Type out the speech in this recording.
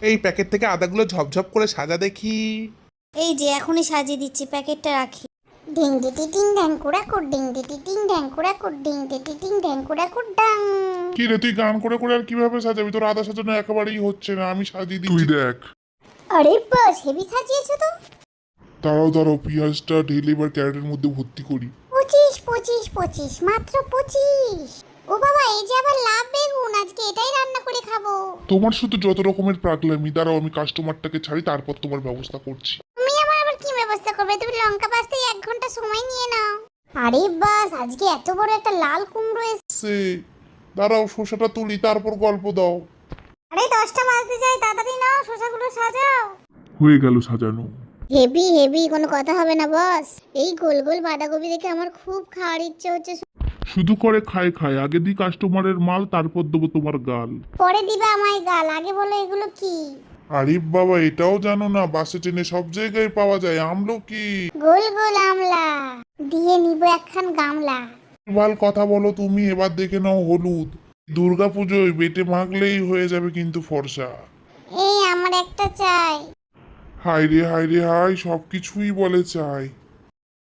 এই প্যাকেট থেকে আদাগুলো ঝপঝপ করে সাজা দেখি। এই যে এখনই সাজিয়ে দিচ্ছি, প্যাকেটটা রাখি। ডিং ডিটি টিং ড্যাং কুড়াকুড়, ডিং ডিটি টিং ড্যাং কুড়াকুড়, ডিং ডিটি টিং ড্যাং কুড়াকুড় ডাং। কি রে, তুই গান করে করে আর কিভাবে সাজাবি? তোর আদা সাজানো একেবারেই হচ্ছে না, আমি সাজিয়ে দিচ্ছি, দেখ। আরে বাস, হেভি সাজিয়েছো তো। দাঁড়াও দাঁড়াও, পেঁয়াজটা ঢেলে এবার ক্যারেটের মধ্যে ভর্তি করি। 25 25 25, মাত্র 25। ও বাবা, এই যে আবার লাভ বেগুন, আজকে এটাই রান্না করে খাবো। তোমার শুধু যত রকমের পাগলামি, দাঁড়াও আমি কাস্টমারটাকে ছাড়ি, তারপর তোমার ব্যবস্থা করছি। তুমি আমার আবার কি ব্যবস্থা করবে? তুমি লঙ্কা বাছতে 1 ঘন্টা সময় নিয়ে নাও। আরে বাস, আজকে এত বড় একটা লাল কুমড়ো সে দাঁড়াও, শসাটা তুলি, তারপর গল্প দাও। আরে 10টা বাজতে যায়, তাড়াতাড়ি নাও, শসাগুলো সাজাও। হয়ে গেল সাজানো। হেভি হেভি, কোনো কথা হবে না বস। এই গোল গোল বাঁধাকপি দেখে আমার খুব খাওয়ার ইচ্ছে হচ্ছে। শুধু করে খায় খায়, আগে দিই কাস্টমারের মাল, তারপর দেবো তোমার গাল। পরে দিবে আমায় গাল, আগে বলো এগুলো কি? আরিফ বাবা, এটাও জানো না? বাসে ট্রেনে সব জায়গায় পাওয়া যায় আমলকি। গোল গোল আমলা, দিয়ে নিব একখান গামলা। ভাল কথা বলো তুমি, এবার দেখে নাও হলুদ। দুর্গা পুজোয় বেটে মাখলেই হয়ে যাবে কিন্তু ফর্সা। এই আমার একটা চাই। হায় রে হায় রে হায়, সব কিছুই বলে চাই।